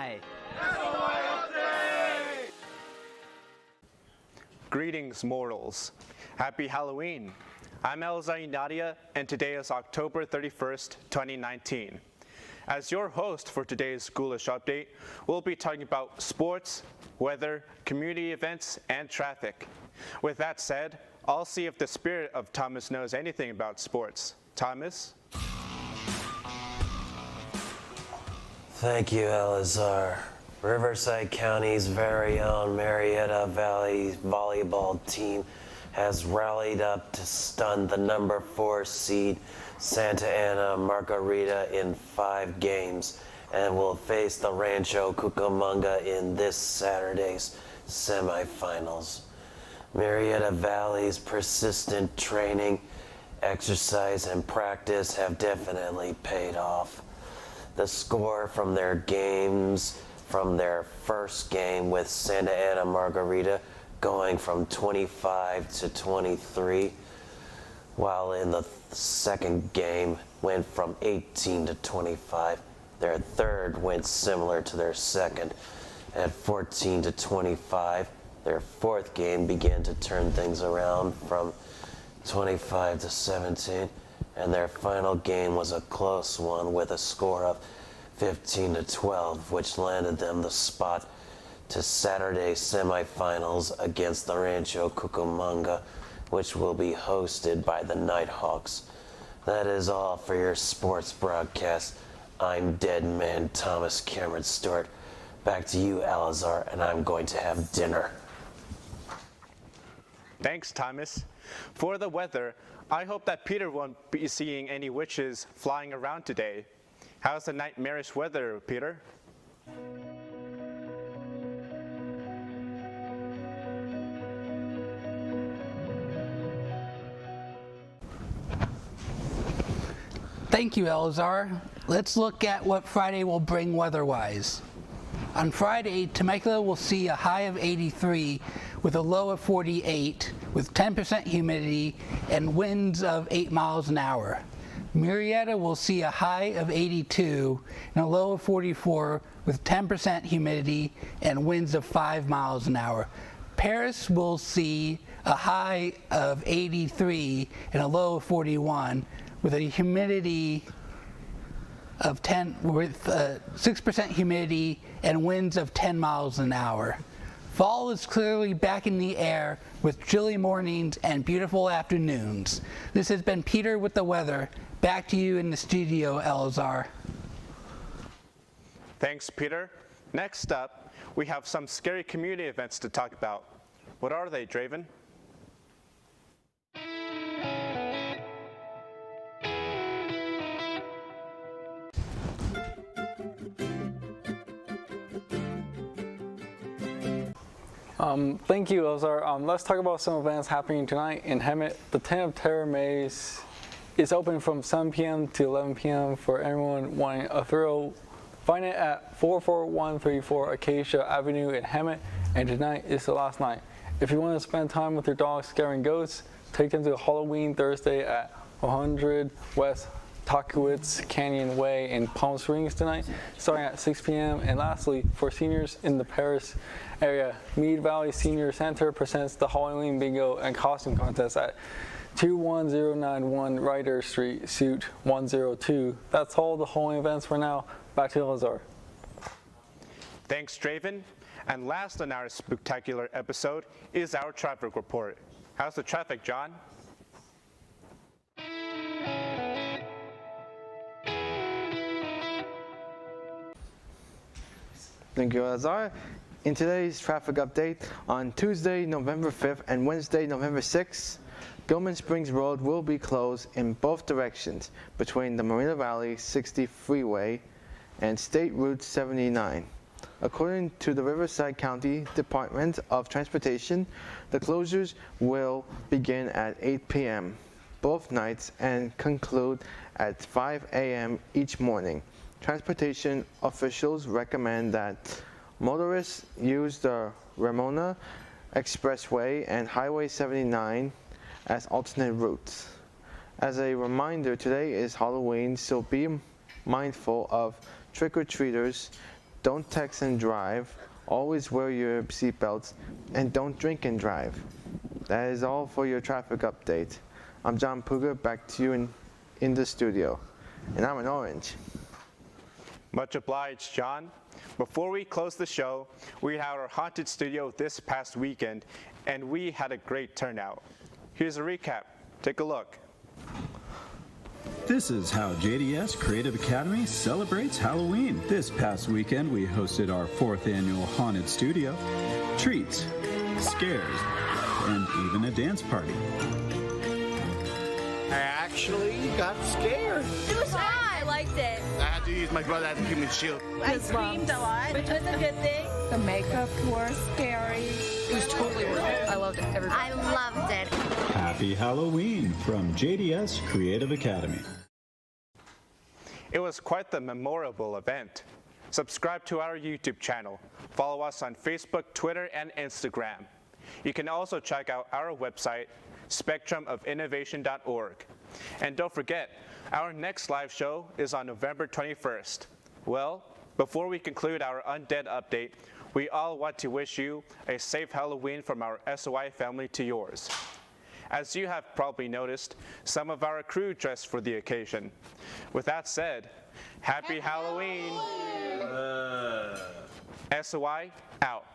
SOI! Greetings, mortals. Happy Halloween. I'm Elzai Nadia, and today is October 31st, 2019. As your host for today's Schoolish Update, we'll be talking about sports, weather, community events, and traffic. With that said, I'll see if the spirit of Thomas knows anything about sports. Thomas? Thank you, Elazar. Riverside County's very own Murrieta Valley volleyball team has rallied up to stun the number 4 seed Santa Ana Margarita in 5 games and will face the Rancho Cucamonga in this Saturday's semifinals. Murrieta Valley's persistent training, exercise, and practice have definitely paid off. The score from their first game with Santa Ana Margarita going from 25 to 23, while in the second game went from 18 to 25. Their third went similar to their second at 14 to 25. Their fourth game began to turn things around from 25 to 17, and their final game was a close one with a score of 15 to 12, which landed them the spot to Saturday's semifinals against the Rancho Cucamonga, which will be hosted by the Nighthawks. That is all for your sports broadcast. I'm Dead Man Thomas Cameron Stewart. Back to you, Alazar, and I'm going to have dinner. Thanks, Thomas. For the weather, I hope that Peter won't be seeing any witches flying around today. How's the nightmarish weather, Peter? Thank you, Elazar. Let's look at what Friday will bring weather-wise. On Friday, Temecula will see a high of 83 with a low of 48 with 10% humidity and winds of 8 miles an hour. Murrieta will see a high of 82 and a low of 44 with 10% humidity and winds of 5 miles an hour. Perris will see a high of 83 and a low of 41 with a humidity of 6% humidity and winds of 10 miles an hour. Fall is clearly back in the air with chilly mornings and beautiful afternoons. This has been Peter with the weather. Back to you in the studio, Elazar. Thanks, Peter. Next up, we have some scary community events to talk about. What are they, Draven? Thank you, Elzar. Let's talk about some events happening tonight in Hemet. The Tent of Terror Maze is open from 7 p.m. to 11 p.m. for everyone wanting a thrill. Find it at 44134 Acacia Avenue in Hemet, and tonight is the last night. If you want to spend time with your dog scaring ghosts, take them to Halloween Thursday at 100 West Takowitz Canyon Way in Palm Springs tonight, starting at 6 p.m. And lastly, for seniors in the Perris area, Mead Valley Senior Center presents the Halloween Bingo and Costume Contest at 21091 Ryder Street, Suite 102. That's all the Halloween events for now. Back to Elazar. Thanks, Draven. And last on our spectacular episode is our traffic report. How's the traffic, John? Thank you, Elazar. In today's traffic update, on Tuesday, November 5th and Wednesday, November 6th, Gilman Springs Road will be closed in both directions between the Moreno Valley 60 Freeway and State Route 79. According to the Riverside County Department of Transportation, the closures will begin at 8 p.m. both nights and conclude at 5 a.m. each morning. Transportation officials recommend that motorists use the Ramona Expressway and Highway 79 as alternate routes. As a reminder, today is Halloween, so be mindful of trick-or-treaters don't text and drive, always wear your seatbelts, and don't drink and drive. That is all for your traffic update. I'm John Puga, back to you in the studio. And I'm an orange. Much obliged, John. Before we close the show, we had our haunted studio this past weekend, and we had a great turnout. Here's a recap. Take a look. This is how JDS Creative Academy celebrates Halloween. This past weekend, we hosted our 4th annual Haunted Studio, treats, scares, and even a dance party. I actually got scared. It was fun. I liked it. I had to use my brother as a human shield. I screamed a lot, which was a good thing. The makeup was scary. It was totally worth it. I loved it. I loved it. Happy Halloween from JDS Creative Academy. It was quite the memorable event. Subscribe to our YouTube channel. Follow us on Facebook, Twitter, and Instagram. You can also check out our website, spectrumofinnovation.org. And don't forget, our next live show is on November 21st. Well, before we conclude our Undead update, we all want to wish you a safe Halloween from our SOI family to yours. As you have probably noticed, some of our crew dressed for the occasion. With that said, Happy Halloween! SOI out.